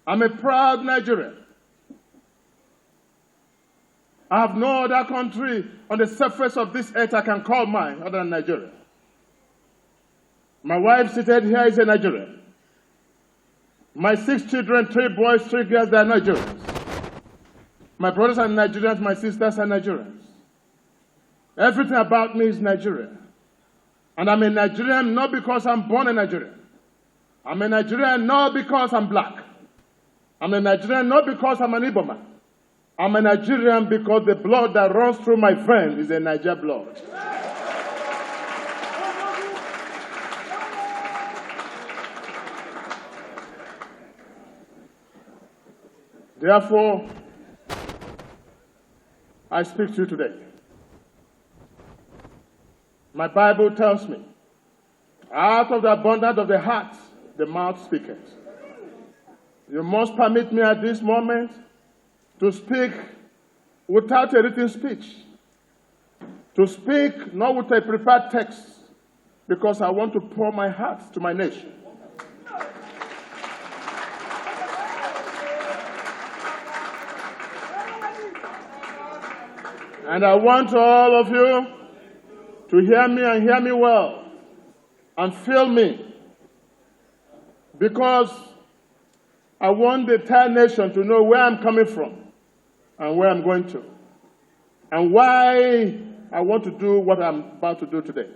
I'm a proud Nigerian. I have no other country on the surface of this earth I can call mine other than Nigeria. My wife seated here is a Nigerian. My 6 children, 3 boys, 3 girls, they are Nigerians. My brothers are Nigerians, my sisters are Nigerians. Everything about me is Nigerian. And I'm a Nigerian not because I'm born a Nigerian. I'm a Nigerian not because I'm black. I'm a Nigerian not because I'm an Igbo man. I'm a Nigerian because the blood that runs through my veins is a Niger blood. Therefore, I speak to you today. My Bible tells me, out of the abundance of the heart, the mouth speaketh. You must permit me at this moment to speak without a written speech, to speak not with a prepared text, because I want to pour my heart to my nation. And I want all of you to hear me and hear me well and feel me, because I want the entire nation to know where I'm coming from and where I'm going to, and why I want to do what I'm about to do today.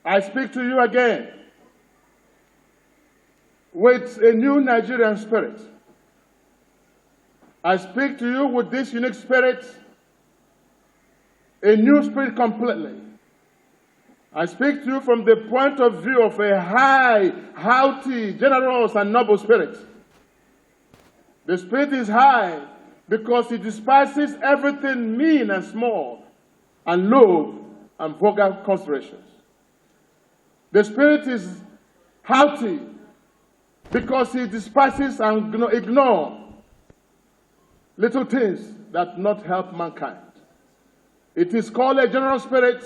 I speak to you again with a new Nigerian spirit. I speak to you with this unique spirit, a new spirit completely. I speak to you from the point of view of a high, haughty, generous, and noble spirit. The spirit is high because it despises everything mean and small, and low and vulgar considerations. The spirit is haughty because it despises and ignores little things that not help mankind. It is called a general spirit.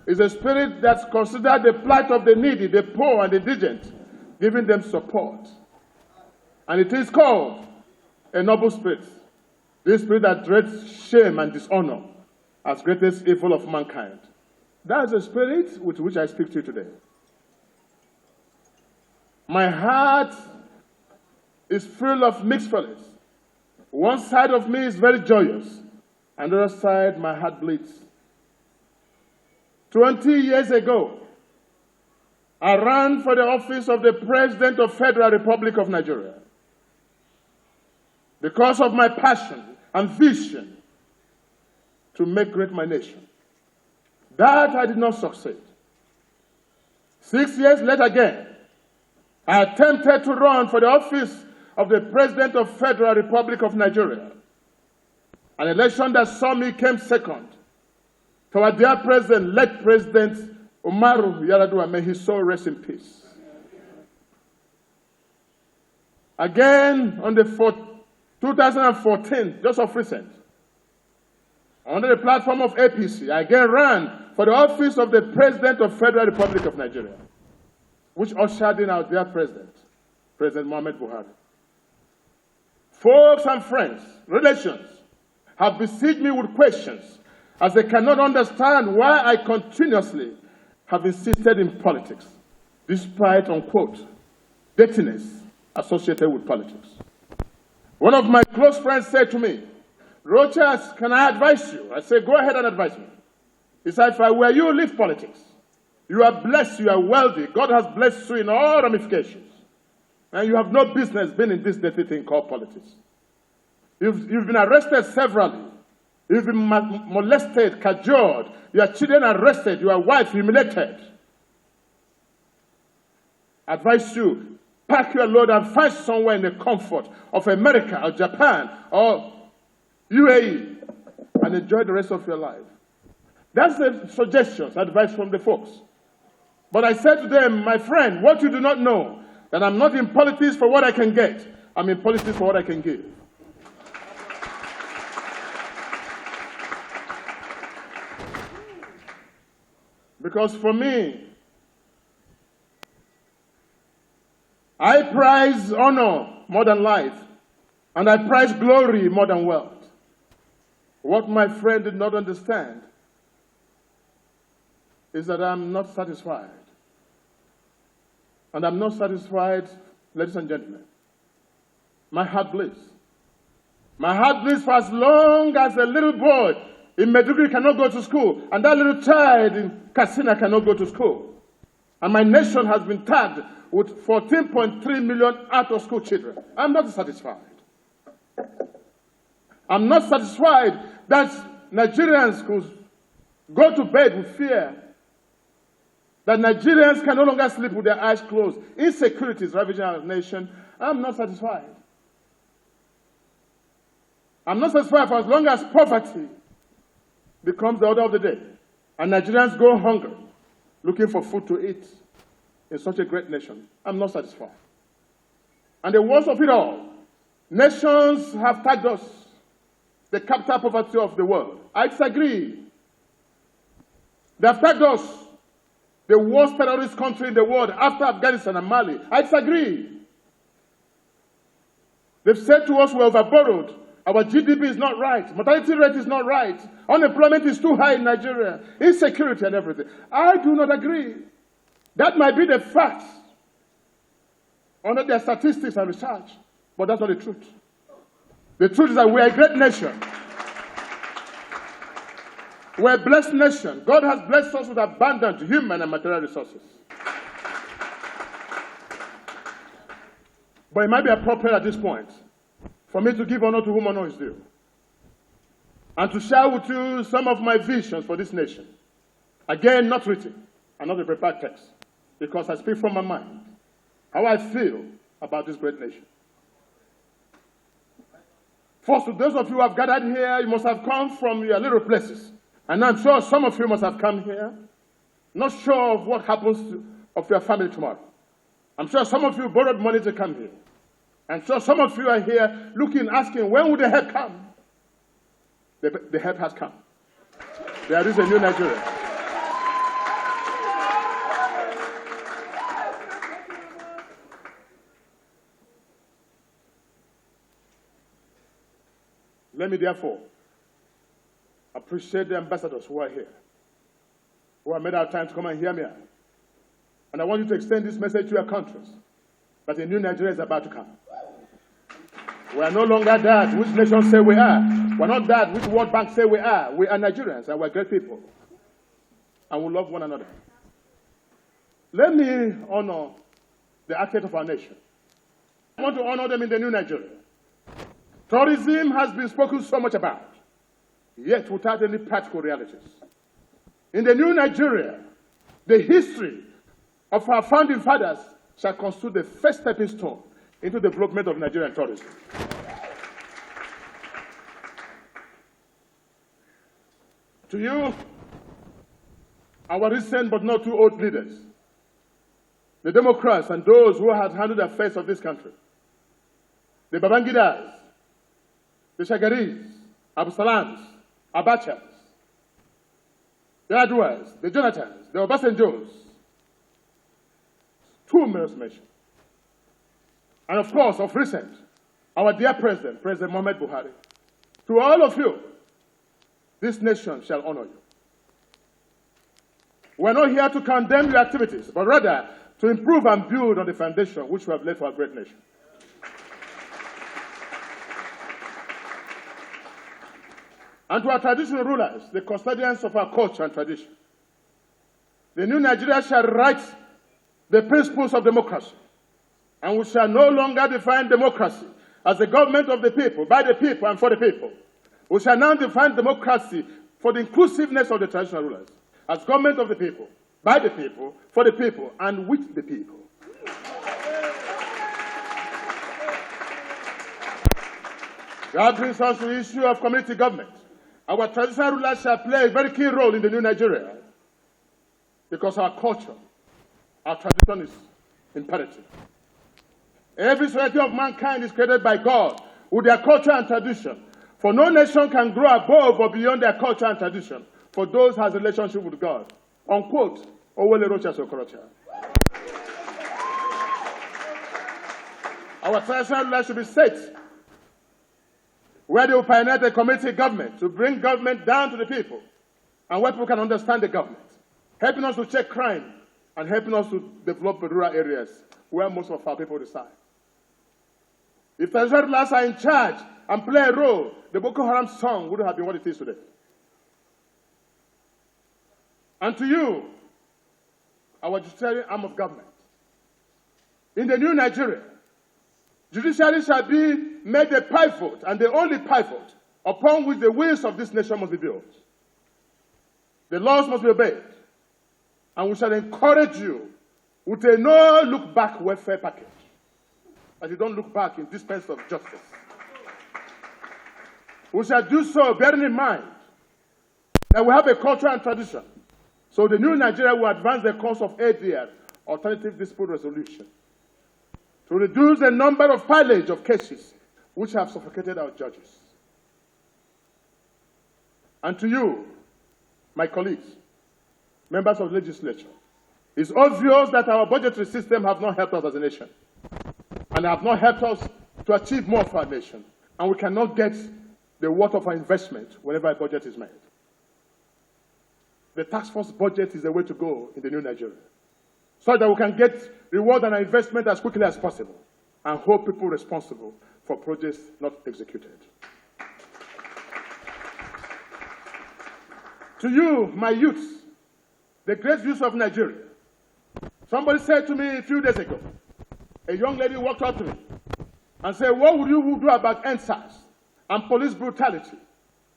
It's a spirit that considers the plight of the needy, the poor, and the indigent, giving them support. And it is called a noble spirit. This spirit that dreads shame and dishonor as greatest evil of mankind. That is the spirit with which I speak to you today. My heart is full of mixed feelings. One side of me is very joyous, and the other side, my heart bleeds. 20 years ago, I ran for the office of the President of Federal Republic of Nigeria because of my passion and vision to make great my nation. That I did not succeed. 6 years later again, I attempted to run for the office of the President of Federal Republic of Nigeria, an election that saw me came second to our dear President, late President Umaru Yar'Adua, may his soul rest in peace. Again, on the 2014, just of recent, under the platform of APC, I again ran for the office of the President of Federal Republic of Nigeria, which ushered in our dear President, President Muhammad Buhari. Folks and friends, relations, have besieged me with questions as they cannot understand why I continuously have insisted in politics, despite, unquote, dirtiness associated with politics. One of my close friends said to me, "Rochas, can I advise you?" I said, "Go ahead and advise me." He said, "If I were you, leave politics. You are blessed, you are wealthy. God has blessed you in all ramifications. And you have no business being in this dirty thing called politics. You've been arrested severally. You've been molested, cajoled. Your children arrested, your wife humiliated. I advise you, pack your load and find somewhere in the comfort of America or Japan or UAE and enjoy the rest of your life." That's the suggestions, advice from the folks. But I said to them, "My friend, what you do not know, that I'm not in politics for what I can get. I'm in politics for what I can give." Because for me, I prize honor more than life, and I prize glory more than wealth. What my friend did not understand is that I'm not satisfied. And I'm not satisfied, ladies and gentlemen. My heart bleeds. My heart bleeds for as long as a little boy in Maiduguri cannot go to school, and that little child in Katsina cannot go to school. And my nation has been tagged with 14.3 million out-of-school children. I'm not satisfied. I'm not satisfied that Nigerians could go to bed with fear, that Nigerians can no longer sleep with their eyes closed. Insecurity is ravaging our nation. I'm not satisfied. I'm not satisfied for as long as poverty becomes the order of the day, and Nigerians go hungry, looking for food to eat in such a great nation. I'm not satisfied. And the worst of it all, nations have tagged us the capital poverty of the world. I disagree. They have tagged us the worst terrorist country in the world after Afghanistan and Mali. I disagree. They've said to us we're overborrowed. Our GDP is not right. Mortality rate is not right. Unemployment is too high in Nigeria. Insecurity and everything. I do not agree. That might be the facts under their statistics and research, but that's not the truth. The truth is that we're a great nation. We're a blessed nation. God has blessed us with abundant human and material resources. But it might be appropriate at this point for me to give honor to whom honor is due, and to share with you some of my visions for this nation. Again, not written, and not a prepared text, because I speak from my mind, how I feel about this great nation. First, to those of you who have gathered here, you must have come from your little places. And I'm sure some of you must have come here, not sure of what happens of your family tomorrow. I'm sure some of you borrowed money to come here. I'm sure some of you are here looking, asking, when will the help come? The help has come. There is a new Nigeria. Let me therefore appreciate the ambassadors who are here, who have made our time to come and hear me out. And I want you to extend this message to your countries, that a new Nigeria is about to come. We are no longer that which nations say we are. We are not that which World Bank say we are. We are Nigerians, and we are great people. And we love one another. Let me honor the architect of our nation. I want to honor them in the new Nigeria. Tourism has been spoken so much about, yet without any practical realities. In the new Nigeria, the history of our founding fathers shall constitute the first stepping stone into the development of Nigerian tourism. To you, our recent but not too old leaders, the Democrats and those who had handled the affairs of this country, the Babangidas, the Shagaris, Abu Salams, Abachas, the Adwas, the Jonathans, the Obasanjos, too many mention. And of course, of recent, our dear President, President Muhammad Buhari. To all of you, this nation shall honor you. We're not here to condemn your activities, but rather to improve and build on the foundation which we have laid for our great nation. And to our traditional rulers, the custodians of our culture and tradition, the new Nigeria shall write the principles of democracy, and we shall no longer define democracy as the government of the people, by the people, and for the people. We shall now define democracy for the inclusiveness of the traditional rulers as government of the people, by the people, for the people, and with the people. That brings us to the issue of community government. Our traditional rulers shall play a very key role in the new Nigeria because our culture, our tradition is imperative. Every society of mankind is created by God with their culture and tradition. For no nation can grow above or beyond their culture and tradition, for those who have a relationship with God. Unquote, Rochas Okorocha. Our traditional rulers should be states where they will pioneer the community government to bring government down to the people and where people can understand the government, helping us to check crime and helping us to develop the rural areas where most of our people reside. If traditional rulers are in charge and play a role, the Boko Haram song wouldn't have been what it is today. And to you, our judiciary arm of government, in the new Nigeria, judiciary shall be made a pivot and the only pivot upon which the wheels of this nation must be built. The laws must be obeyed, and we shall encourage you with a no-look-back welfare package, that you don't look back in dispense of justice. We shall do so bearing in mind that we have a culture and tradition, so the new Nigeria will advance the cause of ADR, alternative dispute resolution, to reduce the number of pilage of cases which have suffocated our judges. And to you, my colleagues, members of the legislature, it's obvious that our budgetary system have not helped us as a nation and have not helped us to achieve more for our nation. And we cannot get the worth of our investment whenever a budget is made. The task force budget is the way to go in the new Nigeria, so that we can get reward on our investment as quickly as possible and hold people responsible for projects not executed. To you, my youths, the great youth of Nigeria, somebody said to me a few days ago, a young lady walked up to me and said, what would you do about NSAS and police brutality?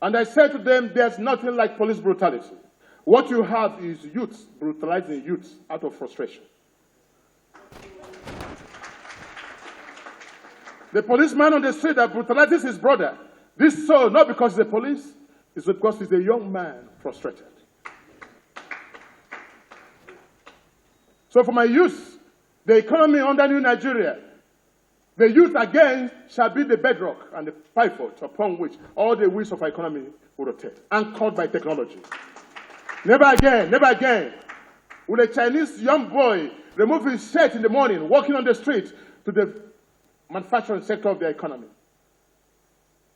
And I said to them, there's nothing like police brutality. What you have is youths brutalizing youths out of frustration. The policeman on the street that brutalizes his brother, this so not because he's the police, it's because he's a young man frustrated. So for my youth, the economy under new Nigeria, the youth again shall be the bedrock and the pivot upon which all the wheels of our economy will rotate, anchored by technology. Never again will a Chinese young boy remove his shirt in the morning, walking on the street to the manufacturing sector of the economy.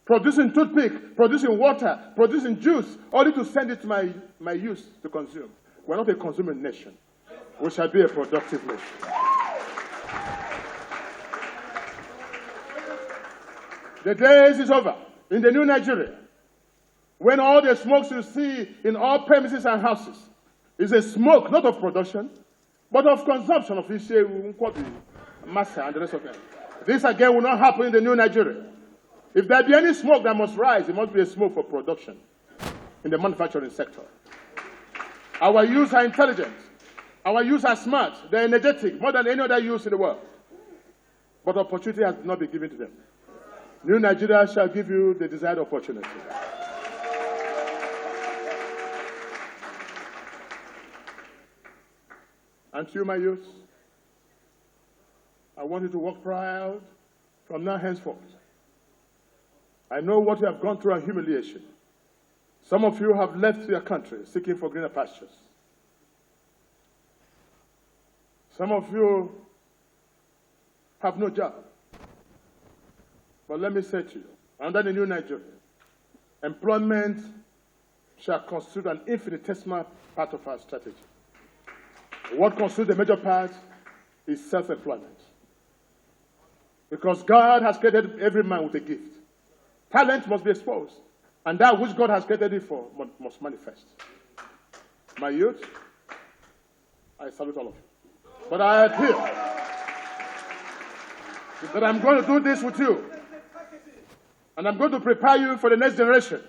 Producing toothpick, producing water, producing juice, only to send it to my youth to consume. We're not a consuming nation. We shall be a productive nation. The days is over in the new Nigeria, when all the smokes you see in all premises and houses is a smoke not of production, but of consumption of Ishe, Massa, and the rest of them. This again will not happen in the new Nigeria. If there be any smoke that must rise, it must be a smoke for production in the manufacturing sector. Our youth are intelligent. Our youth are smart. They're energetic, more than any other youth in the world. But opportunity has not been given to them. New Nigeria shall give you the desired opportunity. And to you, my youth, I want you to walk proud from now henceforth. I know what you have gone through and humiliation. Some of you have left your country seeking for greener pastures. Some of you have no job. But let me say to you, under the new Nigeria, employment shall constitute an infinitesimal part of our strategy. What constitutes the major part is self-employment. Because God has created every man with a gift. Talent must be exposed, and that which God has created it for must manifest. My youth, I salute all of you. But I appeal that I'm going to do this with you, and I'm going to prepare you for the next generation,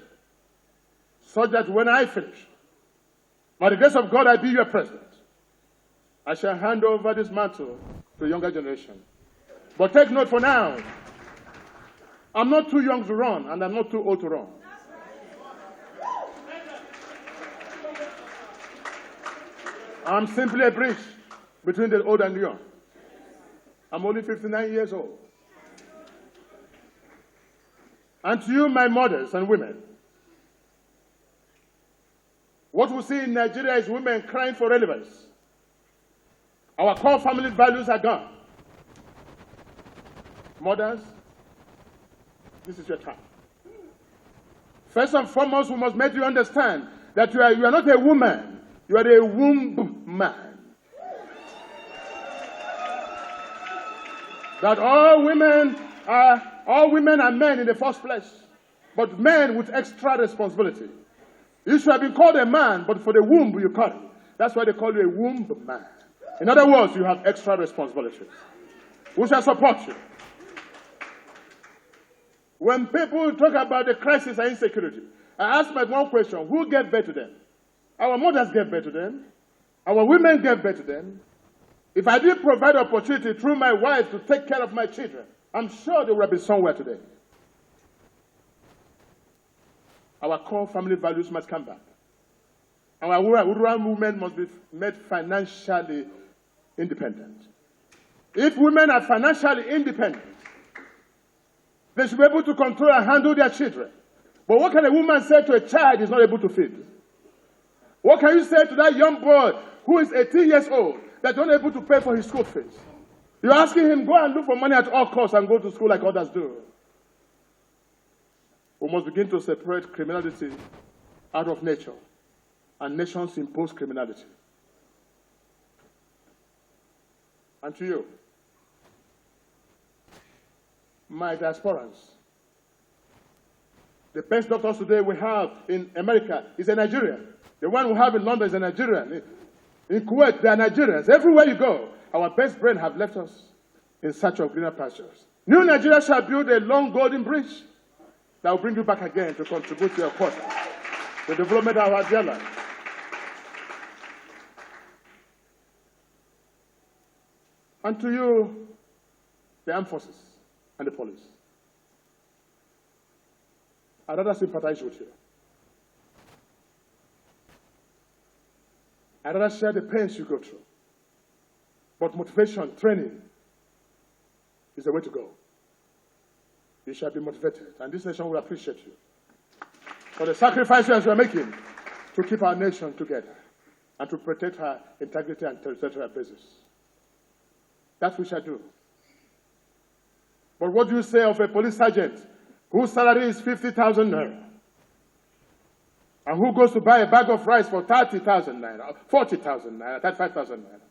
so that when I finish, by the grace of God, I be your president. I shall hand over this mantle to the younger generation. But take note for now, I'm not too young to run, and I'm not too old to run. I'm simply a bridge between the old and the young. I'm only 59 years old. And to you, my mothers and women, what we see in Nigeria is women crying for relevance. Our core family values are gone. Mothers, this is your time. First and foremost, we must make you understand that you are not a woman, you are a womb man. That all women are men in the first place, but men with extra responsibility. You should have been called a man, but for the womb you carry. That's why they call you a womb man. In other words, you have extra responsibilities. We shall support you. When people talk about the crisis and insecurity, I ask my one question: who gave birth to them? Our mothers gave birth to them. Our women gave birth to them. If I didn't provide opportunity through my wife to take care of my children, I'm sure they would have been somewhere today. Our core family values must come back. Our rural movement must be made financially independent. If women are financially independent, they should be able to control and handle their children. But what can a woman say to a child he's not able to feed? What can you say to that young boy who is 18 years old that's not able to pay for his school fees? You're asking him, go and look for money at all costs and go to school like others do. We must begin to separate criminality out of nature, and nations impose criminality. And to you, my diasporans, the best doctors today we have in America is a Nigerian. The one we have in London is a Nigerian. In Kuwait, they are Nigerians. Everywhere you go, our best brain have left us in search of greener pastures. New Nigeria shall build a long golden bridge that will bring you back again to contribute to your quota, the development of our dear land. And to you, the armed forces and the police, I'd rather sympathize with you. I'd rather share the pains you go through. But motivation, training, is the way to go. You shall be motivated, and this nation will appreciate you for the sacrifices you are making to keep our nation together and to protect her integrity and territorial basis. That we shall do. But what do you say of a police sergeant whose salary is 50,000 naira and who goes to buy a bag of rice for 30,000 naira, 40,000 naira, 35,000 naira,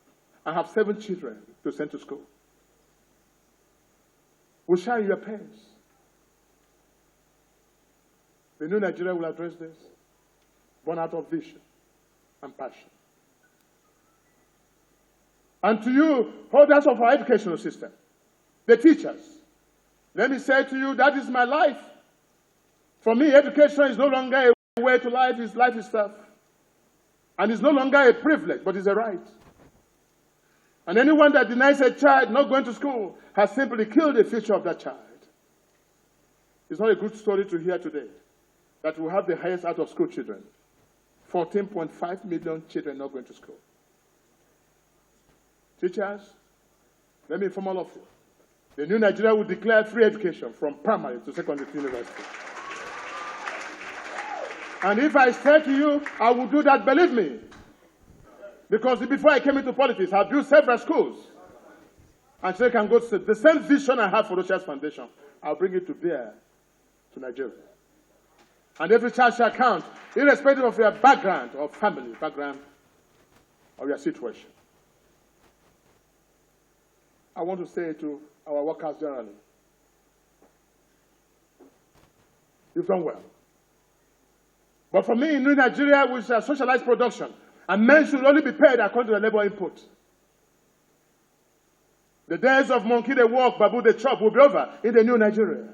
and have 7 children to send to school? We share your pains. The new Nigeria will address this, born out of vision and passion. And to you, holders of our educational system, the teachers, let me say to you, that is my life. For me, education is no longer a way to life, it's life itself. And it's no longer a privilege, but it's a right. And anyone that denies a child not going to school has simply killed the future of that child. It's not a good story to hear today that we have the highest out of school children. 14.5 million children not going to school. Teachers, let me inform all of you. The new Nigeria will declare free education from primary to secondary to university. And if I say to you, I will do that, believe me. Because before I came into politics, I built several schools. And so I can go to the same vision I have for Rochas Foundation. I'll bring it to bear to Nigeria. And every child shall count, irrespective of your background or family background or your situation. I want to say to our workers generally, you've done well. But for me, in New Nigeria, we shall socialize production, and men should only be paid according to the labor input. The days of monkey they walk, babu they chop will be over in the new Nigeria.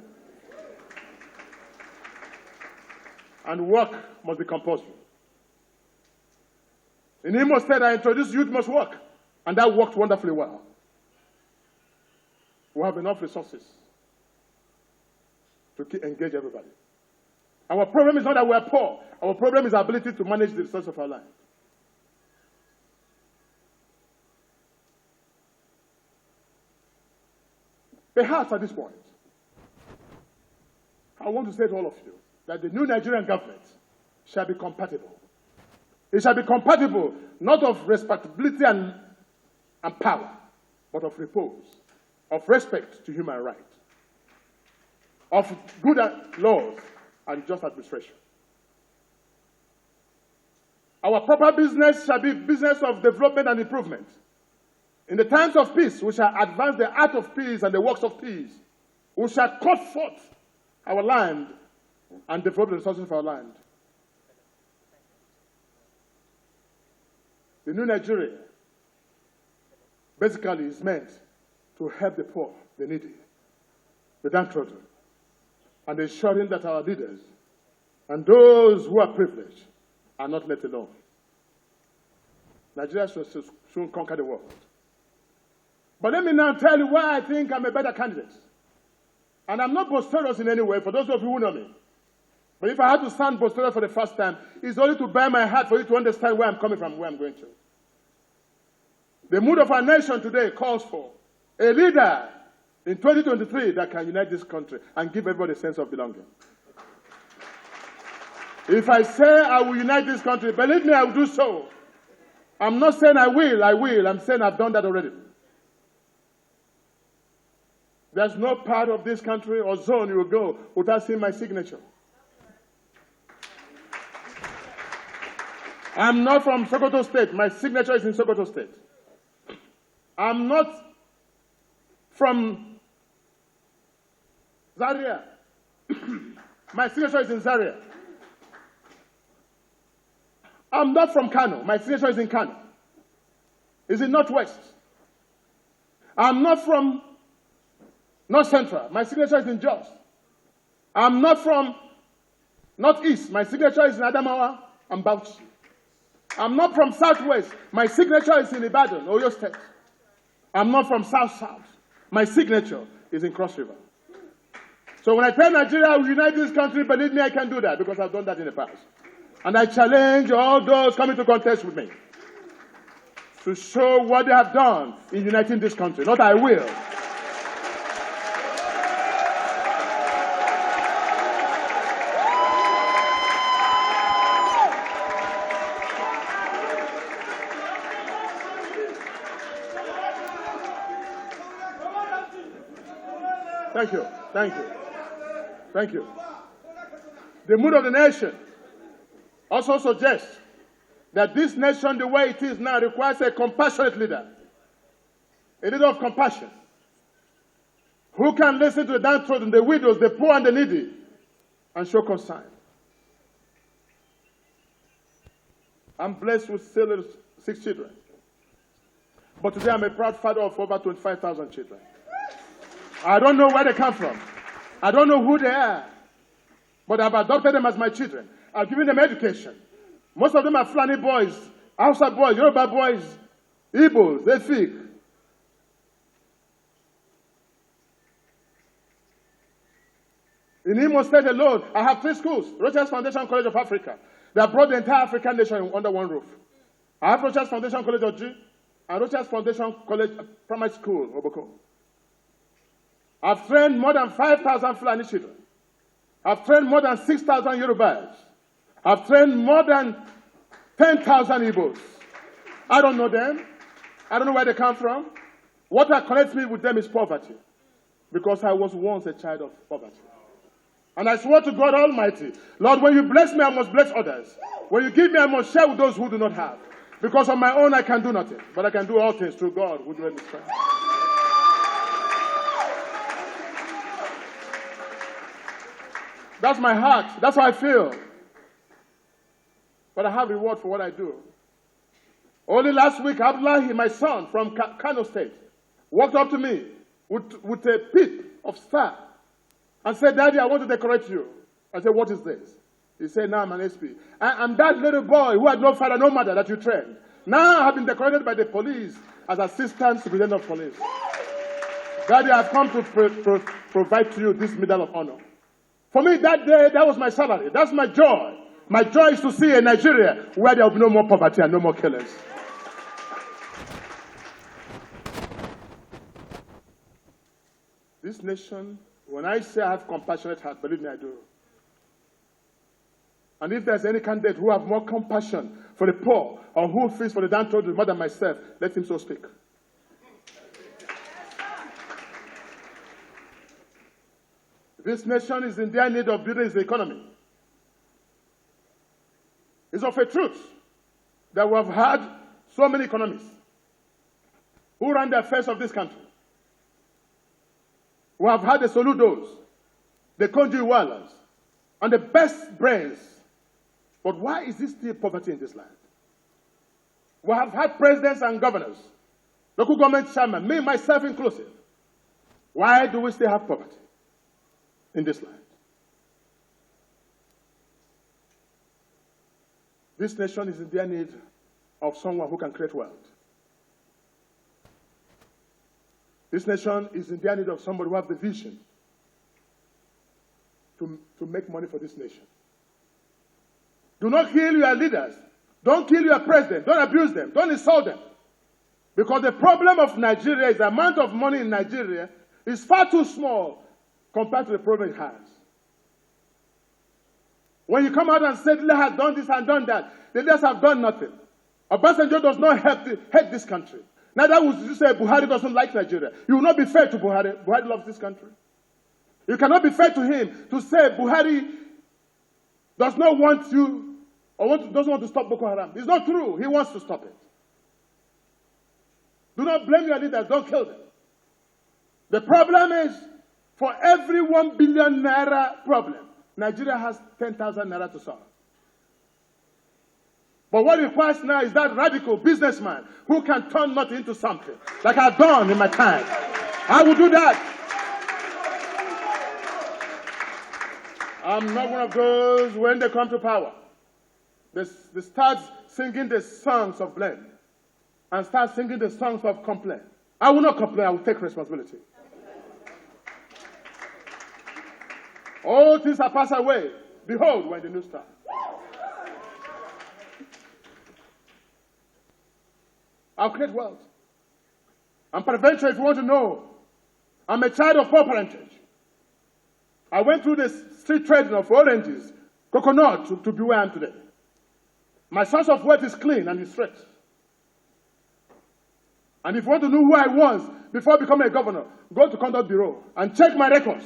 And work must be compulsory. In Imo State, I introduced youth must work, and that worked wonderfully well. We have enough resources to engage everybody. Our problem is not that we are poor. Our problem is our ability to manage the resources of our land. Perhaps at this point, I want to say to all of you that the new Nigerian government shall be compatible. It shall be compatible not of respectability and power, but of repose, of respect to human rights, of good laws and just administration. Our proper business shall be business of development and improvement. In the times of peace, we shall advance the art of peace and the works of peace. We shall cut forth our land and develop the resources of our land. The new Nigeria basically is meant to help the poor, the needy, the downtrodden, and ensuring that our leaders and those who are privileged are not let alone. Nigeria should soon conquer the world. But let me now tell you why I think I'm a better candidate. And I'm not boisterous in any way, for those of you who know me. But if I had to sound boisterous for the first time, it's only to bear my heart for you to understand where I'm coming from, where I'm going to. The mood of our nation today calls for a leader in 2023 that can unite this country and give everybody a sense of belonging. If I say I will unite this country, believe me, I will do so. I'm not saying I will. I'm saying I've done that already. There's no part of this country or zone you will go without seeing my signature. I'm not from Sokoto State. My signature is in Sokoto State. I'm not from Zaria. My signature is in Zaria. I'm not from Kano. My signature is in Kano. It's in Northwest. I'm not from North Central. My signature is in Jos. I'm not from Northeast. My signature is in Adamawa and Bauchi. I'm not from Southwest. My signature is in Ibadan, Oyo State. I'm not from South-South. My signature is in Cross River. So when I tell Nigeria I will unite this country, believe me, I can do that because I've done that in the past. And I challenge all those coming to contest with me to show what they have done in uniting this country. Not I will. Thank you. Thank you. Thank you. The mood of the nation also suggests that this nation, the way it is now, requires a compassionate leader. A leader of compassion. Who can listen to the downtrodden, the widows, the poor and the needy, and show concern. I'm blessed with still 6 children. But today I'm a proud father of over 25,000 children. I don't know where they come from. I don't know who they are. But I've adopted them as my children. I've given them education. Most of them are Fulani boys, Hausa boys, Yoruba boys, Igbos, they speak. In Imo State alone, I have 3 schools. Rochas Foundation College of Africa. They have brought the entire African nation under one roof. I have Rochas Foundation College of G and Rochas Foundation College Primary School, Oboko. I've trained more than 5,000 Fulani children. I've trained more than 6,000 Yorubas. I've trained more than 10,000 Igbos. I don't know them. I don't know where they come from. What connects me with them is poverty. Because I was once a child of poverty. And I swore to God Almighty, Lord, when you bless me, I must bless others. When you give me, I must share with those who do not have. Because on my own, I can do nothing. But I can do all things through God who dwells in strength. That's my heart. That's how I feel. But I have reward for what I do. Only last week, Abdullahi, my son from Kano State, walked up to me with a pit of star and said, Daddy, I want to decorate you. I said, what is this? He said, now I'm an SP. I'm that little boy who had no father, no mother that you trained. Now I have been decorated by the police as assistant superintendent of police. Daddy, I've come to provide to you this medal of honor. For me, that day, that was my salary. That's my joy. My joy is to see a Nigeria where there will be no more poverty and no more killings. This nation, when I say I have compassionate heart, believe me, I do. And if there's any candidate who have more compassion for the poor or who feels for the downtrodden more than myself, let him so speak. This nation is in dire need of building its economy. It's of a truth that we have had so many economists who ran the affairs of this country. We have had the Soludos, the Konji-Iwealas, and the best brains. But why is there still poverty in this land? We have had presidents and governors, local government chairmen, me, myself inclusive. Why do we still have poverty in this land? This nation is in dire need of someone who can create wealth. This nation is in dire need of somebody who has the vision to make money for this nation. Do not kill your leaders. Don't kill your president. Don't abuse them. Don't insult them. Because the problem of Nigeria is the amount of money in Nigeria is far too small compared to the problem it has. When you come out and say, the leader has done this and done that, the leaders have done nothing. Obasanjo does not hate this country. Neither would you say Buhari doesn't like Nigeria. You will not be fair to Buhari. Buhari loves this country. You cannot be fair to him to say Buhari does not want you or doesn't want to stop Boko Haram. It's not true. He wants to stop it. Do not blame your leaders. Don't kill them. The problem is, for every 1 billion naira problem, Nigeria has 10,000 naira to solve. But what it requires now is that radical businessman who can turn nothing into something, like I've done in my time. I will do that. I'm not one of those, when they come to power, they start singing the songs of blame and start singing the songs of complaint. I will not complain. I will take responsibility. All things are passed away. Behold, when the new start. I'll create wealth. I'm peradventure, if you want to know, I'm a child of poor parentage. I went through the street trading of oranges, coconut, to be where I am today. My source of wealth is clean and is straight. And if you want to know who I was before becoming a governor, go to Conduct Bureau and check my records.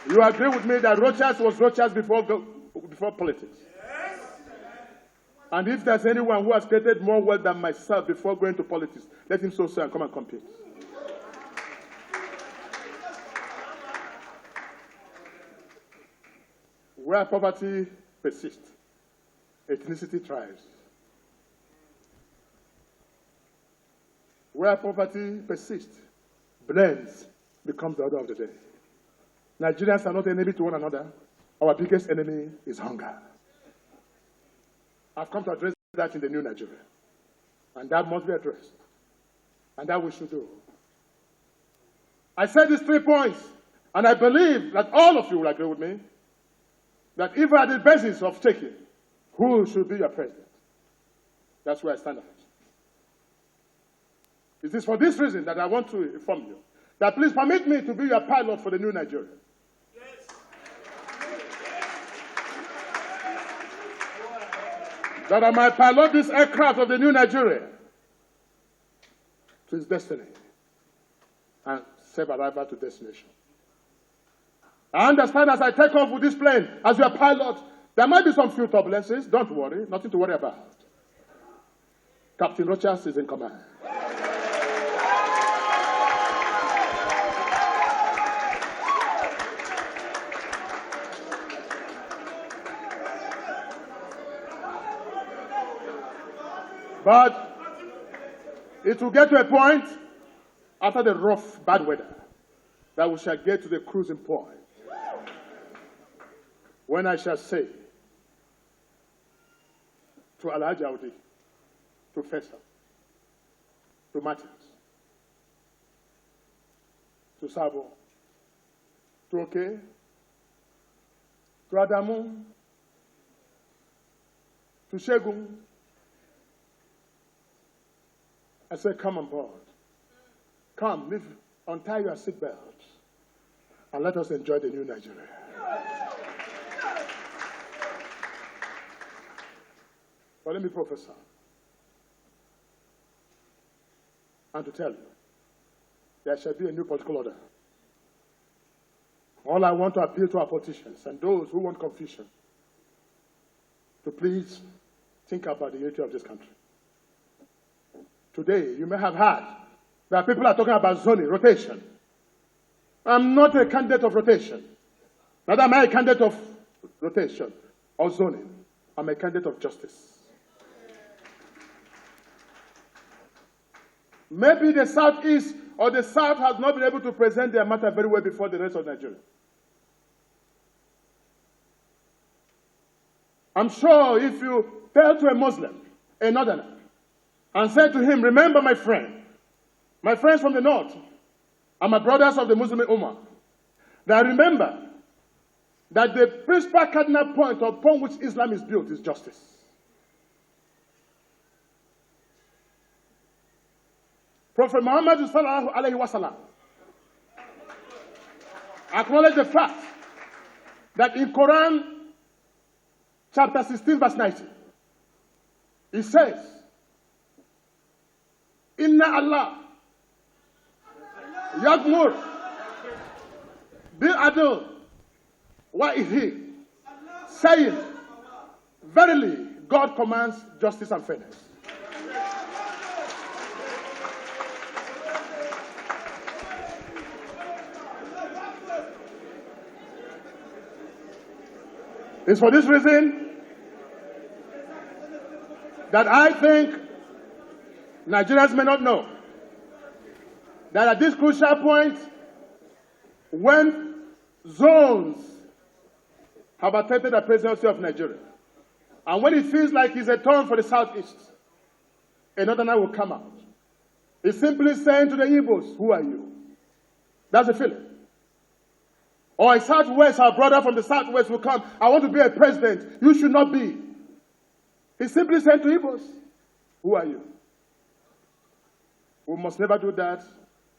You agree with me that Rochas was Rochas before politics? Yes. And if there's anyone who has created more wealth than myself before going to politics, let him so say and come and compete. Where poverty persists, ethnicity thrives. Where poverty persists, blends becomes the order of the day. Nigerians are not enemy to one another. Our biggest enemy is hunger. I've come to address that in the new Nigeria. And that must be addressed. And that we should do. I said these 3 points, and I believe that all of you will agree with me, that if at the basis of taking, who should be your president? That's where I stand on it. It is for this reason that I want to inform you that please permit me to be your pilot for the new Nigeria. That I might pilot this aircraft of the new Nigeria to its destiny and safe arrival to destination. I understand as I take off with this plane, as your pilot, there might be some few turbulences. Don't worry, nothing to worry about. Captain Rochas is in command. But it will get to a point after the rough, bad weather that we shall get to the cruising point when I shall say to Alhaji Audi, to Faisal, to Martins, to Sabo, to Oke, to Adamu, to Shegun, I said, come on board. Come, untie your seatbelts, and let us enjoy the new Nigeria. But let me prophesy and to tell you there shall be a new political order. All I want to appeal to our politicians and those who want confusion to please think about the unity of this country. Today, you may have heard that people are talking about zoning, rotation. I'm not a candidate of rotation. Neither am I a candidate of rotation or zoning. I'm a candidate of justice. Maybe the Southeast or the South has not been able to present their matter very well before the rest of Nigeria. I'm sure if you tell to a Muslim, a northerner, and say to him, remember my friends from the north, and my brothers of the Muslim Ummah, that remember that the principal cardinal point upon which Islam is built is justice. Prophet Muhammad sallallahu alaihi wasallam acknowledged the fact that in Quran chapter 16 verse 90, it says, Inna Allah Yagmur bil adl wa ihi, saying, verily God commands justice and fairness. It's for this reason that I think Nigerians may not know that at this crucial point, when zones have attempted the presidency of Nigeria, and when it feels like it's a turn for the Southeast, another night will come out. It's simply saying to the Igbos, who are you? That's the feeling. Or a Southwest, our brother from the Southwest will come, I want to be a president. You should not be. He's simply saying to Igbos, who are you? We must never do that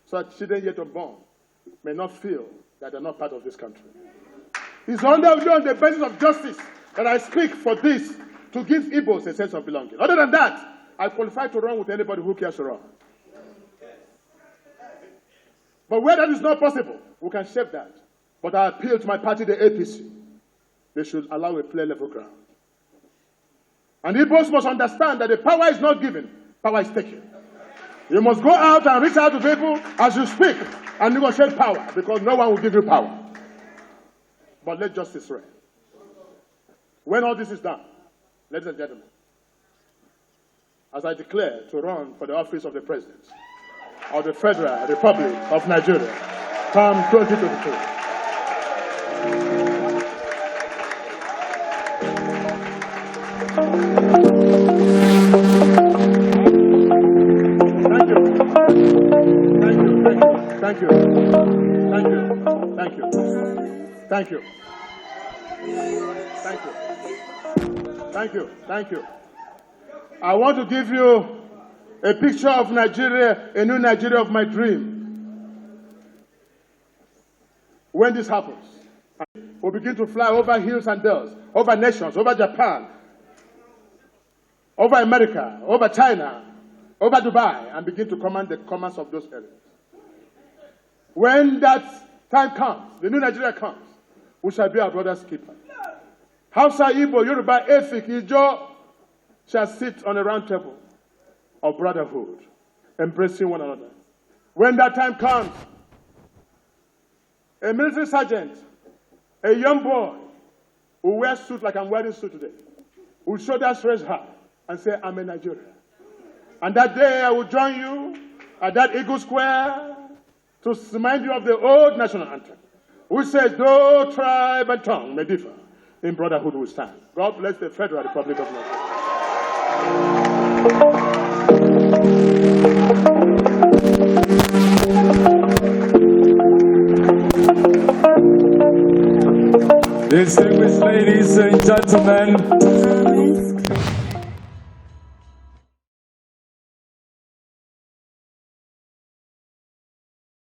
so that children yet unborn may not feel that they're not part of this country. It's only on the basis of justice that I speak for this, to give Igbos a sense of belonging. Other than that, I qualify to run with anybody who cares to run. But where that is not possible, we can shape that. But I appeal to my party, the APC. They should allow a clear level ground. And Igbos must understand that the power is not given, power is taken. You must go out and reach out to people as you speak and negotiate power, because no one will give you power. But let justice reign. When all this is done, ladies and gentlemen, as I declare to run for the office of the President of the Federal Republic of Nigeria, come 2022. Thank you. I want to give you a picture of Nigeria, a new Nigeria of my dream. When this happens, we'll begin to fly over hills and dales, over nations, over Japan, over America, over China, over Dubai, and begin to command the commerce of those areas. When that time comes, the new Nigeria comes, we shall be our brother's keeper. Hausa, Igbo, Yoruba, Efik, Ijo shall sit on a round table of brotherhood, embracing one another. When that time comes, a military sergeant, a young boy who wears suit like I'm wearing suit today, will shoulders raised high and say, I'm a Nigerian. And that day I will join you at that Eagle Square to remind you of the old national anthem, which says, though tribe and tongue may differ, in brotherhood we stand. God bless the Federal Republic of Nigeria. Distinguished ladies and gentlemen,